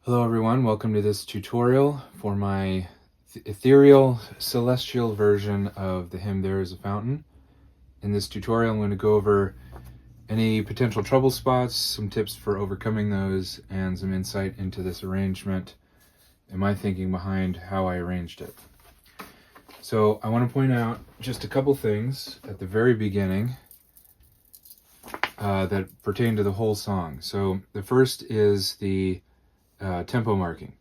Hello everyone, welcome to this tutorial for my ethereal celestial version of the hymn There Is a Fountain. In this tutorial I'm going to go over any potential trouble spots, some tips for overcoming those, and some insight into this arrangement and my thinking behind how I arranged it. So I want to point out just a couple things at the very beginning that pertain to the whole song. So the first is the tempo marking.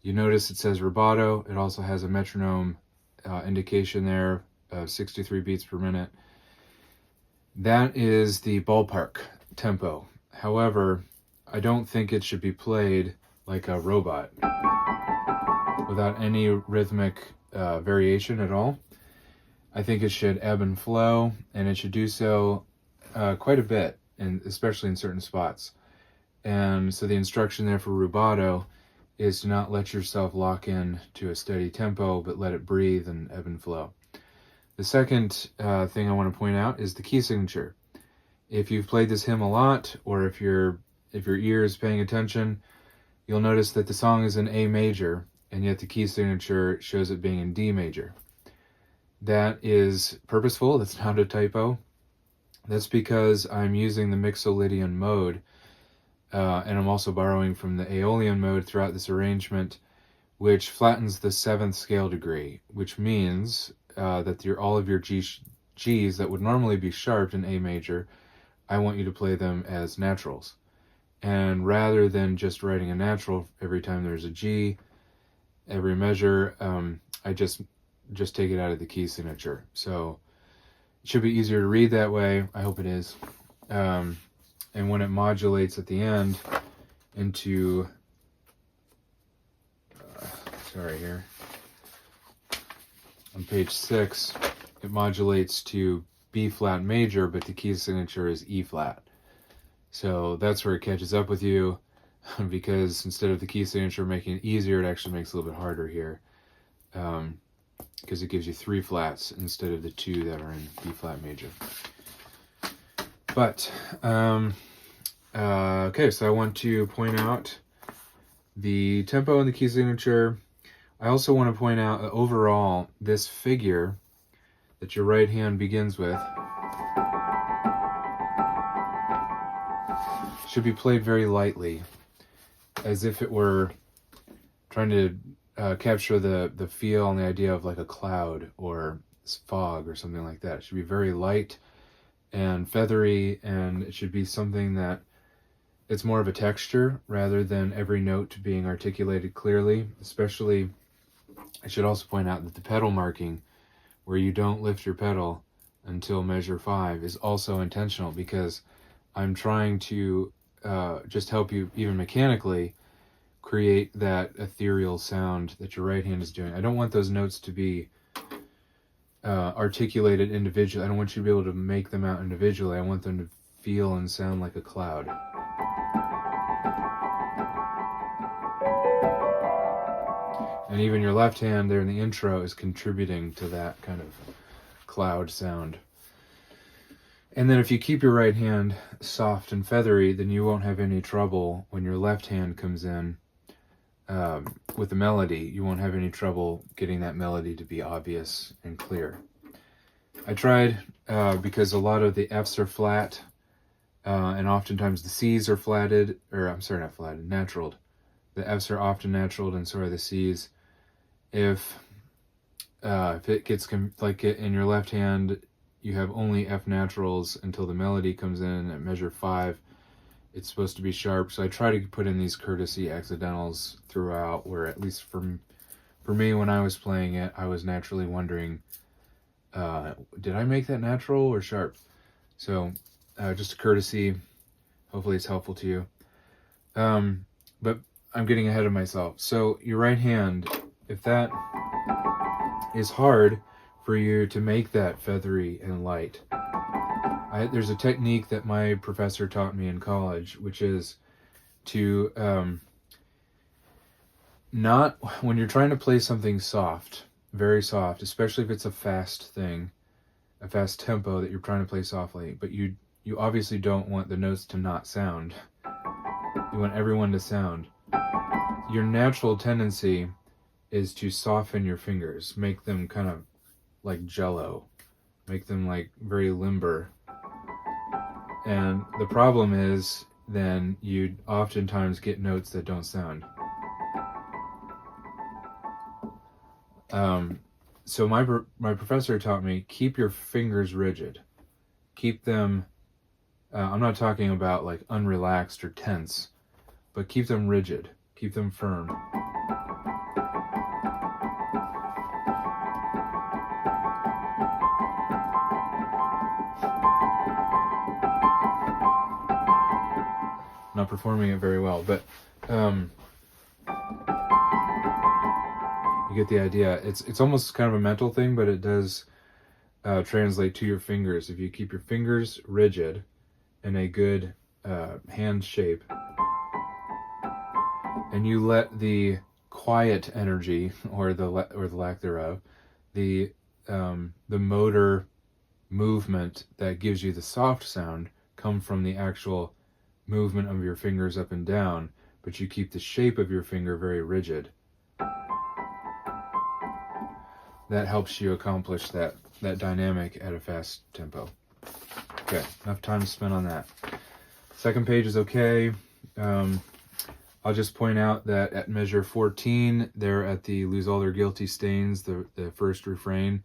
You notice it says rubato. It also has a metronome indication there of 63 beats per minute. That is the ballpark tempo. However, I don't think it should be played like a robot without any rhythmic variation at all. I think it should ebb and flow, and it should do so quite a bit, and especially in certain spots. And so the instruction there for rubato is to not let yourself lock in to a steady tempo, but let it breathe and ebb and flow. The second thing I want to point out is the key signature. If you've played this hymn a lot, or if your ear is paying attention, you'll notice that the song is in A major, and yet the key signature shows it being in D major. That is purposeful. That's not a typo. That's because I'm using the Mixolydian mode, and I'm also borrowing from the Aeolian mode throughout this arrangement, which flattens the 7th scale degree, which means that all of your Gs that would normally be sharped in A major, I want you to play them as naturals. And rather than just writing a natural every time there's a G, every measure, I just take it out of the key signature. So it should be easier to read that way. I hope it is. And when it modulates at the end into, here, on page 6, it modulates to B flat major, but the key signature is E flat. So that's where it catches up with you, because instead of the key signature making it easier, it actually makes it a little bit harder here, because it gives you 3 flats instead of the 2 that are in B flat major. But, okay, so I want to point out the tempo and the key signature. I also want to point out that overall, this figure that your right hand begins with should be played very lightly, as if it were trying to capture the feel and the idea of like a cloud or fog or something like that. It should be very light and feathery, and it should be something that it's more of a texture rather than every note being articulated clearly. Especially, I should also point out that the pedal marking, where you don't lift your pedal until measure 5, is also intentional, because I'm trying to just help you, even mechanically, create that ethereal sound that your right hand is doing. I don't want those notes to be articulated individually. I don't want you to be able to make them out individually. I want them to feel and sound like a cloud. And even your left hand there in the intro is contributing to that kind of cloud sound. And then if you keep your right hand soft and feathery, then you won't have any trouble when your left hand comes in with the melody. You won't have any trouble getting that melody to be obvious and clear. I tried, because a lot of the Fs are flat, and oftentimes the Cs are flatted, or I'm sorry, not flatted, naturaled. The Fs are often naturaled, and so are the Cs. If it gets like in your left hand, you have only F naturals until the melody comes in at measure 5. It's supposed to be sharp, so I try to put in these courtesy accidentals throughout, where at least for me, when I was playing it, I was naturally wondering, did I make that natural or sharp? So just a courtesy. Hopefully it's helpful to you. But I'm getting ahead of myself. So your right hand, if that is hard for you to make that feathery and light, there's a technique that my professor taught me in college, which is to not, when you're trying to play something soft, very soft, especially if it's a fast thing, a fast tempo that you're trying to play softly, but you obviously don't want the notes to not sound. You want everyone to sound. your natural tendency is to soften your fingers, make them kind of like jello, make them like very limber. And the problem is then you oftentimes get notes that don't sound. So my professor taught me, keep your fingers rigid. Keep them, I'm not talking about like unrelaxed or tense, but keep them rigid. Keep them firm. Not performing it very well, but you get the idea. It's almost kind of a mental thing, but it does translate to your fingers. If you keep your fingers rigid in a good hand shape, and you let the quiet energy or the lack thereof, the motor movement that gives you the soft sound come from the actual movement of your fingers up and down, but you keep the shape of your finger very rigid. That helps you accomplish that dynamic at a fast tempo. Okay, enough time spent on that. Second page is okay. I'll just point out that at measure 14, they're at the Lose All Their Guilty Stains, the first refrain.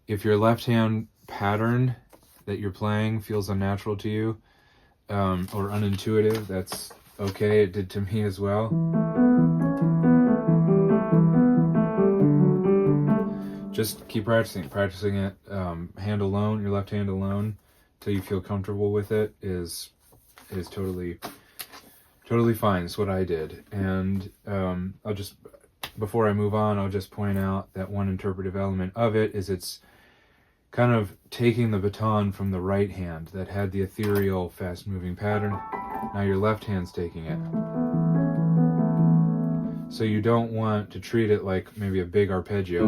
If your left hand pattern that you're playing feels unnatural to you, or unintuitive, that's okay. It did to me as well. Just keep practicing it hand alone, your left hand alone, till you feel comfortable with it is totally fine. It's what I did. And I'll just, before I move on, I'll just point out that one interpretive element of it is it's kind of taking the baton from the right hand that had the ethereal, fast-moving pattern. Now your left hand's taking it. So you don't want to treat it like maybe a big arpeggio.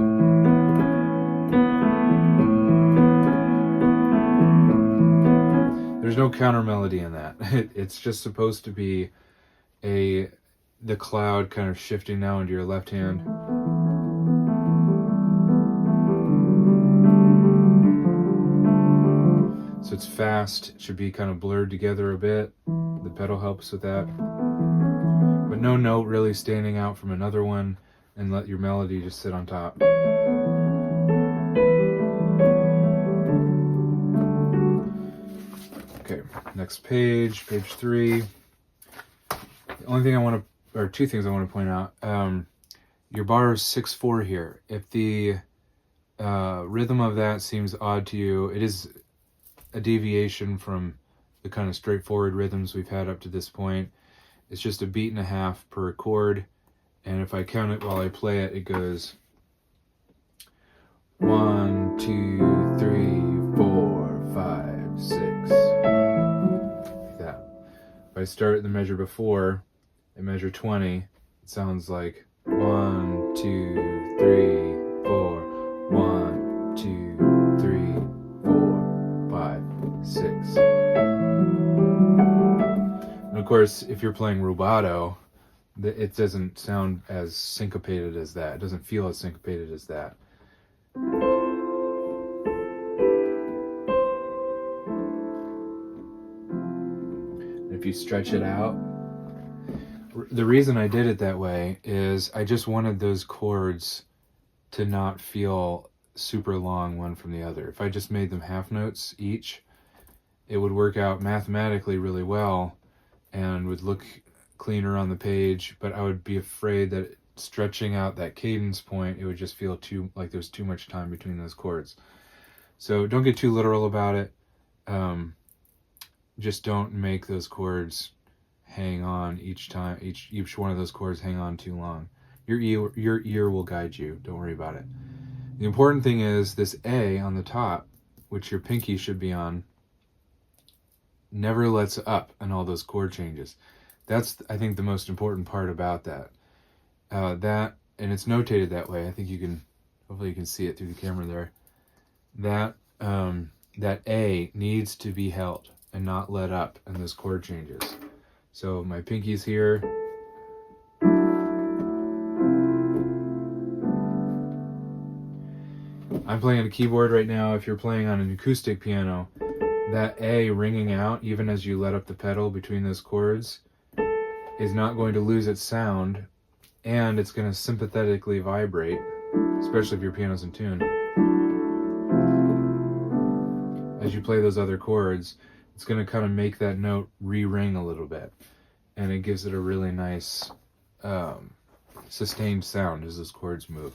There's no counter melody in that. It's just supposed to be the cloud kind of shifting now into your left hand. So it's fast, it should be kind of blurred together a bit. The pedal helps with that. But no note really standing out from another one, and let your melody just sit on top. Okay, next page, page 3. The only thing I want to, or two things I want to point out. Your bar is 6/4 here. If the rhythm of that seems odd to you, it is a deviation from the kind of straightforward rhythms we've had up to this point. It's just a beat and a half per chord, and if I count it while I play it, it goes 1, 2, 3, 4, 5, 6, like that. If I start the measure before, at measure 20, it sounds like 1, 2, 3, 4, 1, 2, 3, 4, 5, 6. And of course, if you're playing rubato, it doesn't sound as syncopated as that. It doesn't feel as syncopated as that. If you stretch it out, the reason I did it that way is I just wanted those chords to not feel super long one from the other. If I just made them half notes each, it would work out mathematically really well and would look cleaner on the page, but I would be afraid that stretching out that cadence point, it would just feel too like there's too much time between those chords. So don't get too literal about it. Just don't make those chords hang on each time, each one of those chords hang on too long. Your ear will guide you. Don't worry about it. The important thing is this A on the top, which your pinky should be on, never lets up in all those chord changes. That's, I think, the most important part about that. That, and it's notated that way. I think you can, hopefully you can see it through the camera there. That A needs to be held and not let up in those chord changes. So my pinky's here. I'm playing on a keyboard right now. If you're playing on an acoustic piano, that A ringing out even as you let up the pedal between those chords is not going to lose its sound, and it's going to sympathetically vibrate, especially if your piano's in tune. As you play those other chords, it's going to kind of make that note re-ring a little bit, and it gives it a really nice sustained sound as those chords move.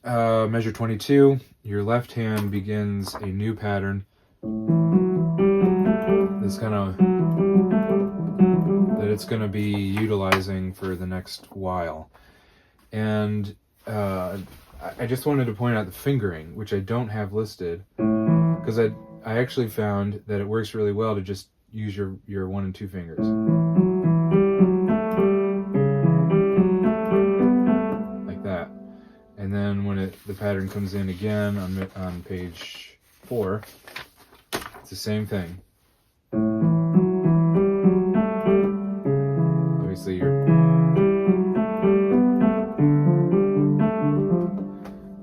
Measure 22, your left hand begins a new pattern. This kind of that it's going to be utilizing for the next while. And I just wanted to point out the fingering, which I don't have listed, because I actually found that it works really well to just use your 1 and 2 fingers. Like that. And then when the pattern comes in again on page 4, it's the same thing. Obviously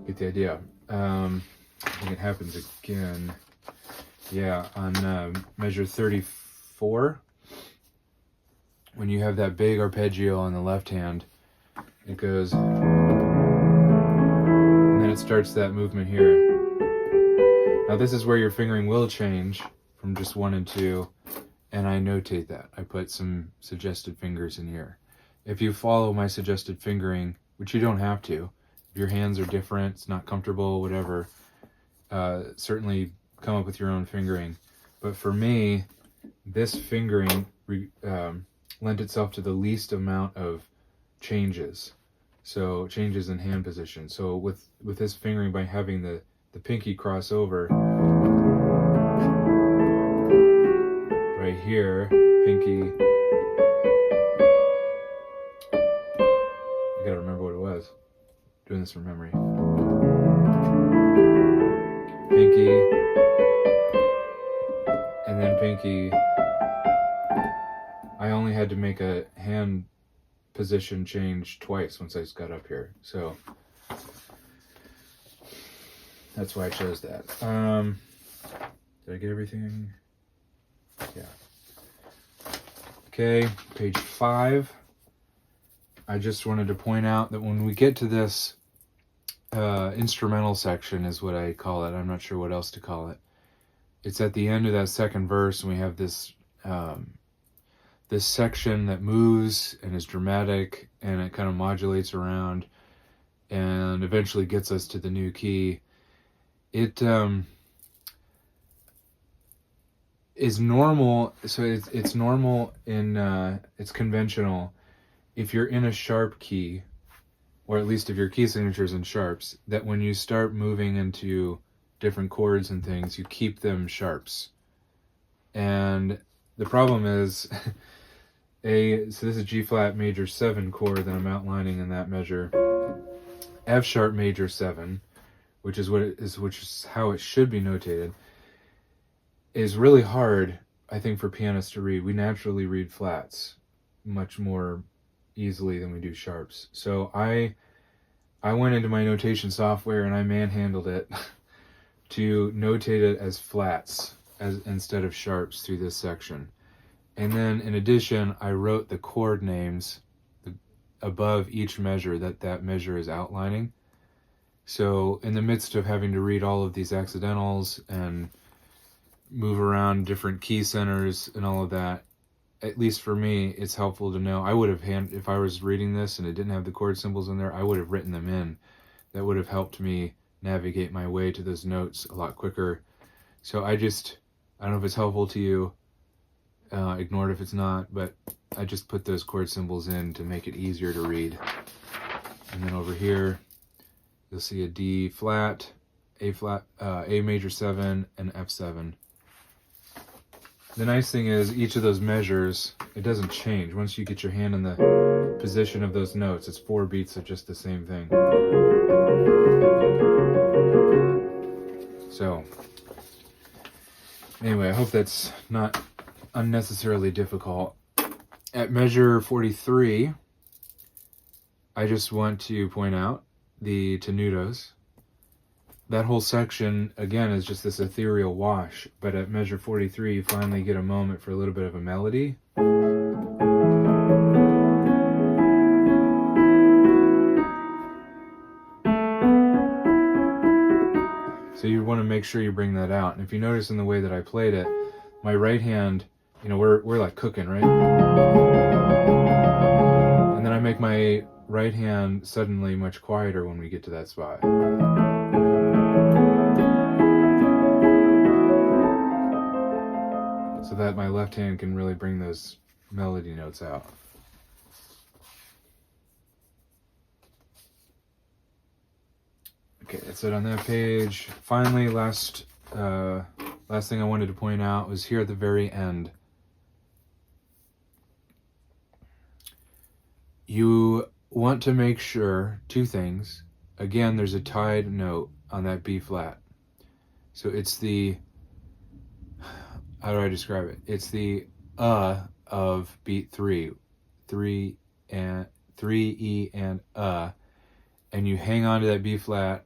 get the idea. I think it happens again. Yeah, on measure 34, when you have that big arpeggio on the left hand, it goes, and then it starts that movement here. Now this is where your fingering will change from just 1 and 2, and I notate that. I put some suggested fingers in here. If you follow my suggested fingering, which you don't have to, if your hands are different, it's not comfortable, whatever, certainly come up with your own fingering. But for me, this fingering lent itself to the least amount of changes. So changes in hand position. So with this fingering, by having the pinky cross over right here, pinky, I gotta remember what it was. Doing this from memory. Pinky, and then pinky. I only had to make a hand position change twice once I got up here, so that's why I chose that. Did I get everything? Yeah. Okay, page 5. I just wanted to point out that when we get to this instrumental section, is what I call it. I'm not sure what else to call it. It's at the end of that second verse, and we have this this section that moves and is dramatic, and it kind of modulates around and eventually gets us to the new key. It is normal, so it's normal in it's conventional if you're in a sharp key, or at least if your key signature is in sharps, that when you start moving into different chords and things, you keep them sharps. And the problem is so this is G flat major 7 chord that I'm outlining in that measure. F sharp major 7, which is how it should be notated, is really hard, I think, for pianists to read. We naturally read flats much more easily than we do sharps. So I went into my notation software and I manhandled it to notate it as flats instead of sharps through this section. And then in addition, I wrote the chord names above each measure that measure is outlining. So in the midst of having to read all of these accidentals and move around different key centers and all of that, at least for me, it's helpful to know. I would have if I was reading this and it didn't have the chord symbols in there, I would have written them in. That would have helped me navigate my way to those notes a lot quicker. So I don't know if it's helpful to you. Ignore it if it's not, but I just put those chord symbols in to make it easier to read. And then over here, you'll see a D flat, A flat, A major 7, and F7. The nice thing is each of those measures, it doesn't change. Once you get your hand in the position of those notes, it's 4 beats of just the same thing. So, anyway, I hope that's not unnecessarily difficult. At measure 43, I just want to point out the tenutos. That whole section, again, is just this ethereal wash, but at measure 43, you finally get a moment for a little bit of a melody. So you want to make sure you bring that out. And if you notice in the way that I played it, my right hand, you know, we're like cooking, right? And then I make my right hand suddenly much quieter when we get to that spot. So that my left hand can really bring those melody notes out. Okay, that's it on that page. Finally, last thing I wanted to point out was here at the very end. You want to make sure two things. Again, there's a tied note on that B flat. So it's the, how do I describe it? It's the of beat 3. 3 and 3 E and and you hang on to that B flat,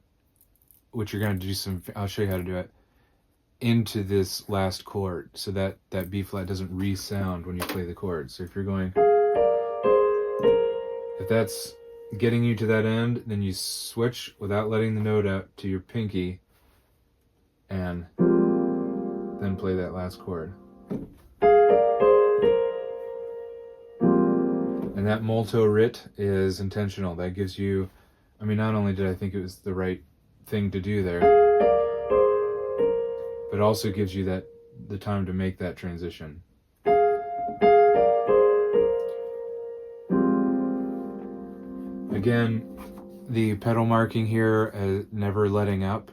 which you're going to do some, I'll show you how to do it, into this last chord so that that B flat doesn't resound when you play the chord. So if you're going, if that's getting you to that end, then you switch without letting the note out to your pinky and then play that last chord. And that molto rit is intentional. That gives you, I mean, not only did I think it was the right thing to do there, but also gives you that the time to make that transition. Again, the pedal marking here, never letting up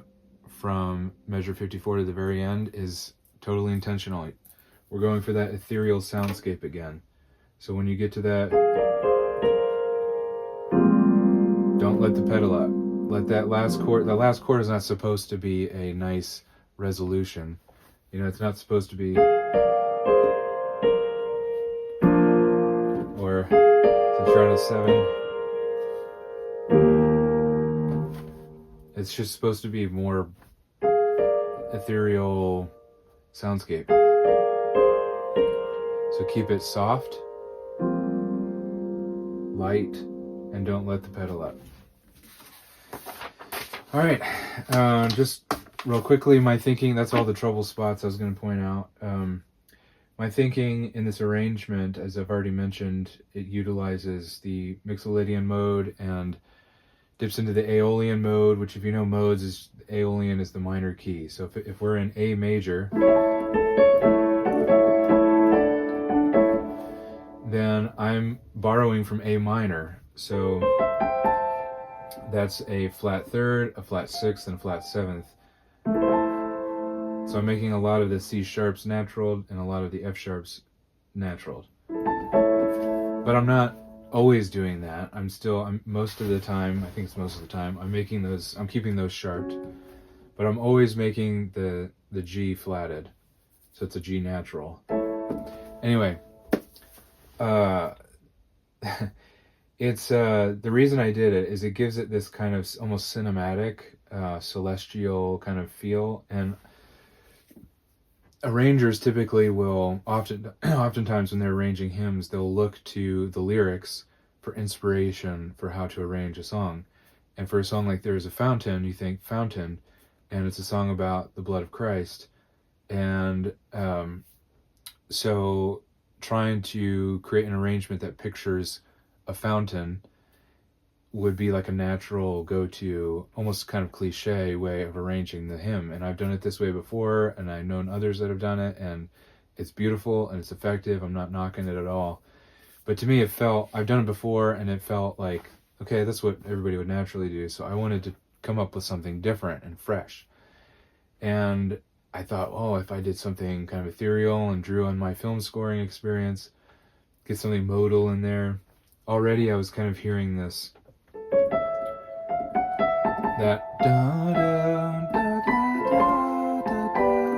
from measure 54 to the very end, is totally intentional. We're going for that ethereal soundscape again. So when you get to that, don't let the pedal up. Let that last chord, the last chord is not supposed to be a nice resolution. You know, it's not supposed to be, or soprano 7. It's just supposed to be more ethereal soundscape. So keep it soft, light, and don't let the pedal up. All right, just real quickly, my thinking, that's all the trouble spots I was going to point out. My thinking in this arrangement, as I've already mentioned, it utilizes the Mixolydian mode and dips into the Aeolian mode, which, if you know modes, is Aeolian is the minor key. So if we're in A major, then I'm borrowing from A minor. So that's a flat third, a flat sixth, and a flat seventh. So I'm making a lot of the C sharps natural and a lot of the F sharps natural. But I'm not always doing that. I'm most of the time, I think it's most of the time, I'm keeping those sharped, but I'm always making the G flatted. So it's a G natural. Anyway, it's the reason I did it is it gives it this kind of almost cinematic, celestial kind of feel, and arrangers typically will oftentimes when they're arranging hymns, they'll look to the lyrics for inspiration for how to arrange a song. And for a song like There Is a Fountain, you think fountain, and it's a song about the blood of Christ. And so trying to create an arrangement that pictures a fountain would be like a natural go-to, almost kind of cliche way of arranging the hymn. And I've done it this way before, and I've known others that have done it, and it's beautiful and it's effective. I'm not knocking it at all. But to me, I've done it before, and it felt like, okay, that's what everybody would naturally do. So I wanted to come up with something different and fresh. And I thought, oh, if I did something kind of ethereal and drew on my film scoring experience, get something modal in there. Already I was kind of hearing this, that da da da da da da,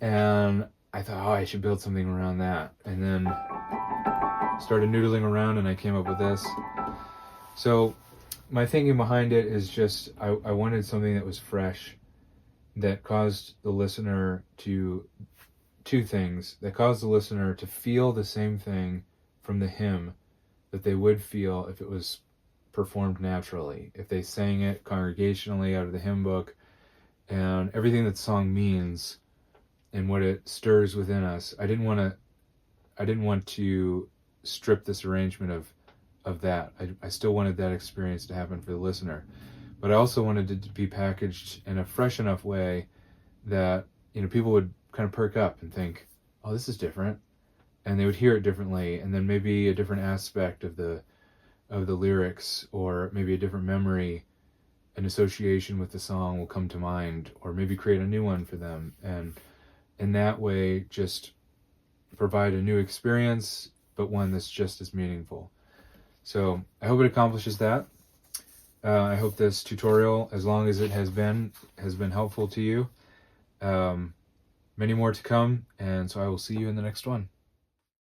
and I thought, oh, I should build something around that, and then started noodling around and I came up with this. So my thinking behind it is just I wanted something that was fresh, that caused the listener to, two things, that caused the listener to feel the same thing from the hymn that they would feel if it was performed naturally, if they sang it congregationally out of the hymn book, and everything that song means and what it stirs within us. I didn't want to strip this arrangement of that. I still wanted that experience to happen for the listener, but I also wanted it to be packaged in a fresh enough way that, you know, people would kind of perk up and think, oh, this is different, and they would hear it differently, and then maybe a different aspect of the lyrics, or maybe a different memory, an association with the song will come to mind, or maybe create a new one for them, and in that way just provide a new experience, but one that's just as meaningful. So I hope it accomplishes that. I hope this tutorial, as long as it has been helpful to you. Many more to come, and so I will see you in the next one.